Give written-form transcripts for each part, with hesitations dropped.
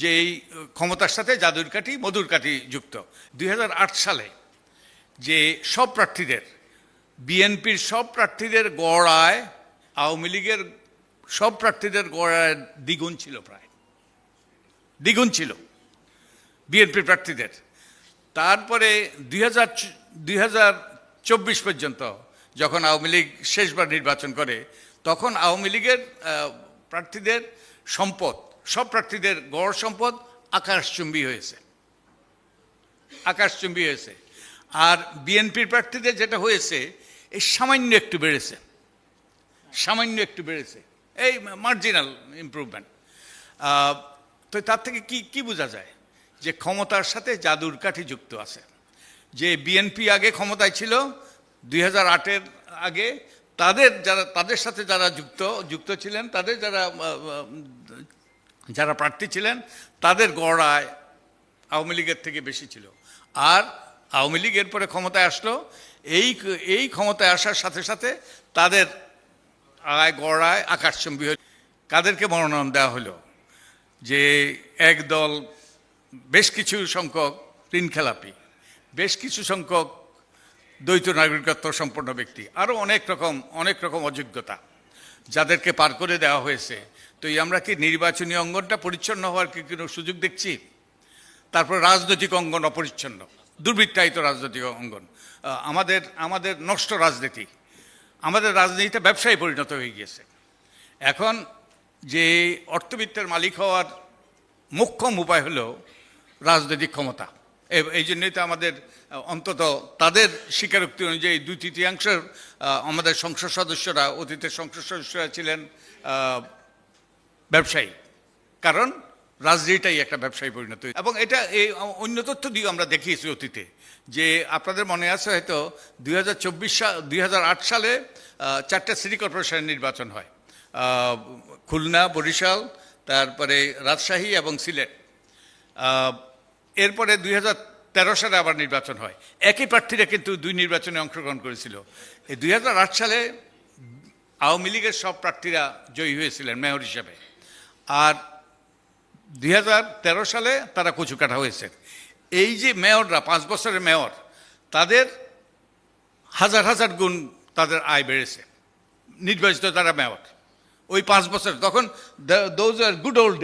যে এই ক্ষমতার সাথে জাদুর কাঠি মধুর কাঠি যুক্ত। 2008 সালে যে সব প্রার্থীদের, বিএনপির সব প্রার্থীদের গড় আয় আওয়ামী লীগের সব প্রার্থীদের গড় আয় দ্বিগুণ ছিল, প্রায় দ্বিগুণ ছিল বিএনপির প্রার্থীদের। তারপরে 2024 পর্যন্ত যখন আওয়ামী লীগ শেষবার নির্বাচন করে, তখন আওয়ামী লীগের প্রার্থীদের সম্পদ, সব প্রার্থীদের গড় সম্পদ আকাশচুম্বী হয়েছে, আকাশচুম্বী হয়েছে। আর বিএনপির প্রার্থীদের যেটা হয়েছে, এই সামান্য একটু বেড়েছে, সামান্য একটু বেড়েছে, এই মার্জিনাল ইমপ্রুভমেন্ট। তো তার থেকে কি বোঝা যায়? যে ক্ষমতার সাথে জাদুর কাঠি যুক্ত আছে। যে বিএনপি আগে ক্ষমতায় ছিল 2008-এর আগে, তাদের সাথে যারা যুক্ত ছিলেন, তাদের যারা প্রার্থী ছিলেন, তাদের গড় আয় আওয়ামী লীগের থেকে বেশি ছিল। আর আওয়ামী লীগ এরপরে ক্ষমতায় আসলো, এই ক্ষমতায় আসার সাথে সাথে তাদের গড় আয় আকাশচুম্বী হল। কাদেরকে মনোনয়ন দেওয়া হলো? যে একদল বেশ কিছু সংখ্যক ঋণখেলাপি, বেশ কিছু সংখ্যক দ্বৈত নাগরিকত্ব সম্পন্ন ব্যক্তি, আরও অনেক রকম অযোগ্যতা যাদেরকে পার করে দেওয়া হয়েছে। তো আমরা কি নির্বাচনী অঙ্গনটা পরিচ্ছন্ন হওয়ার কি কোনো সুযোগ দেখছি? তারপর রাজনৈতিক অঙ্গন অপরিচ্ছন্ন, দুর্বৃত্তায়িত রাজনৈতিক অঙ্গন, আমাদের নষ্ট রাজনীতি, আমাদের রাজনীতিটা ব্যবসায় পরিণত হয়ে গিয়েছে। এখন যে অর্থবিত্তের মালিক হওয়ার মোক্ষম উপায় হলো রাজনৈতিক ক্ষমতা। এই জন্যই তো আমাদের অন্তত তাদের স্বীকারোক্তি অনুযায়ী 2/3 আমাদের সংসদ সদস্যরা, অতীতের সংসদ সদস্যরা ছিলেন ব্যবসায়ী, কারণ রাজনীতিটাই একটা ব্যবসায়ী পরিণত। এবং এটা এই অন্য তথ্য দিয়ে আমরা দেখিয়েছি অতীতে, যে আপনাদের মনে আছে হয়তো 2008 সালে 4টা সিটি কর্পোরেশনের নির্বাচন হয়, খুলনা, বরিশাল, তারপরে রাজশাহী এবং সিলেট। এরপরে 2013 সালে আবার নির্বাচন হয়। একই প্রার্থীরা কিন্তু দুই নির্বাচনে অংশগ্রহণ করেছিল। এই 2008 সালে আওয়ামী লীগের সব প্রার্থীরা জয়ী হয়েছিলেন মেয়র হিসেবে, আর 2013 সালে তারা কচুকাটা হয়েছে। এই যে মেয়ররা, 5 বছরের মেয়র, তাদের হাজার হাজার গুণ তাদের আয় বেড়েছে, নির্বাচিত তারা মেয়র ওই 5 বছর। তখন those are good old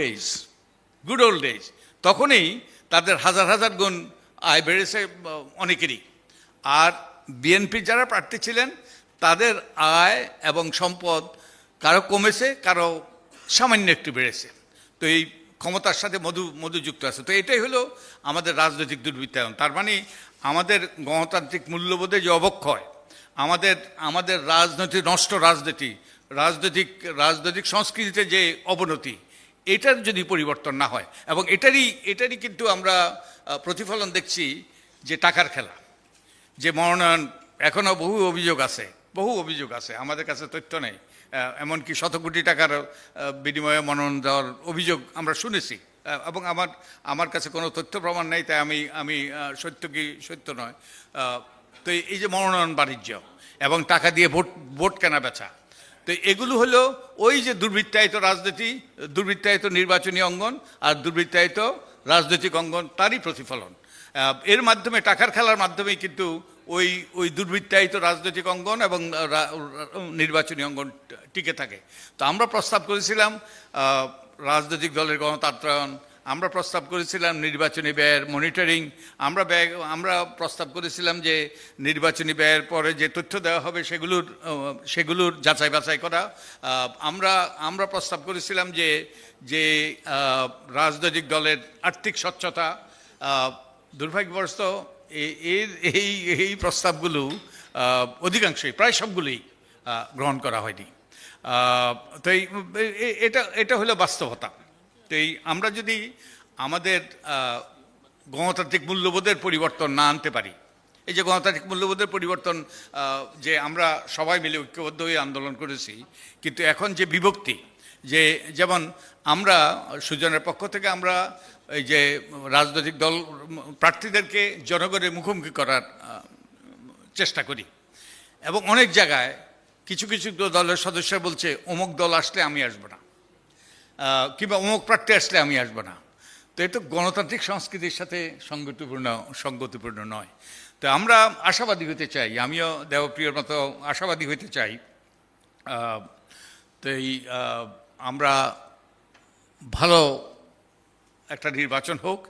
days, তখনই তাদের হাজার হাজার গুণ আয় বেড়েছে অনেকেরই। আর বিএনপির যারা প্রার্থী ছিলেন, তাদের আয় এবং সম্পদ কারো কমেছে, কারো সামান্য একটু বেড়েছে। তো এই ক্ষমতার সাথে মধু যুক্ত আছে। তো এটাই হলো আমাদের রাজনৈতিক দুর্বৃত্তায়ন। তার মানে আমাদের গণতান্ত্রিক মূল্যবোধে যে অবক্ষয়, আমাদের রাজনীতি নষ্ট, রাজনৈতিক সংস্কৃতিতে যে অবনতি, এটার যদি পরিবর্তন না হয়, এবং এটারই কিন্তু আমরা প্রতিফলন দেখছি যে টাকার খেলা, যে মনোনয়ন, এখনও বহু অভিযোগ আছে, আমাদের কাছে তথ্য নেই, এমনকি শত কোটি টাকার বিনিময়ে মনোনয়ন দেওয়ার অভিযোগ আমরা শুনেছি, এবং আমার কাছে কোনো তথ্য প্রমাণ নেই, তাই আমি সত্য কি সত্য নয়। তো এই যে মনোনয়ন বাণিজ্য এবং টাকা দিয়ে ভোট কেনা বেচা, তো এগুলো হলো ওই যে দুর্বৃত্তায়িত নির্বাচনী অঙ্গন আর দুর্বৃত্তায়িত রাজনৈতিক অঙ্গন, তারই প্রতিফলন। এর মাধ্যমে, টাকার খেলার মাধ্যমেই কিন্তু ওই দুর্বৃত্তায়িত রাজনৈতিক অঙ্গন এবং নির্বাচনী অঙ্গন টিকে থাকে। তো আমরা প্রস্তাব করেছিলাম রাজনৈতিক দলের গণতন্ত্রায়ন, আমরা প্রস্তাব করেছিলাম নির্বাচনী ব্যয়ের মনিটরিং, আমরা প্রস্তাব করেছিলাম যে নির্বাচনী ব্যয়ের পরে যে তথ্য দেওয়া হবে সেগুলোর যাচাই বাছাই করা। আমরা প্রস্তাব করেছিলাম যে রাজনৈতিক দলের আর্থিক স্বচ্ছতা। দুর্ভাগ্যবশত এই প্রস্তাবগুলো অধিকাংশই, প্রায় সবগুলোই গ্রহণ করা হয়নি। তো এটা হলো বাস্তবতা। তো আমরা যদি আমাদের গণতান্ত্রিক মূল্যবোধের পরিবর্তন না আনতে পারি, এই যে গণতান্ত্রিক মূল্যবোধের পরিবর্তন, যে আমরা সবাই মিলে ঐক্যবদ্ধ হয়ে আন্দোলন করেছি, কিন্তু এখন যে বিভক্তি, যেমন আমরা সুজনের পক্ষ থেকে আমরা এই যে রাজনৈতিক দল প্রার্থীদেরকে জনগণের মুখোমুখি করার চেষ্টা করি, এবং অনেক জায়গায় কিছু দলের সদস্য বলছে অমুক দল আসলে আমি আসবো না, কিংবা অমুক প্রার্থী আসলে আমি আসবো না। তো এটা গণতান্ত্রিক সংস্কৃতির সাথে সঙ্গতিপূর্ণ নয়। তো আমরা আশাবাদী হতে চাই, আমিও দেবপ্রিয়র মতো আশাবাদী হতে চাই। তো আমরা ভালো একটা নির্বাচন হোক।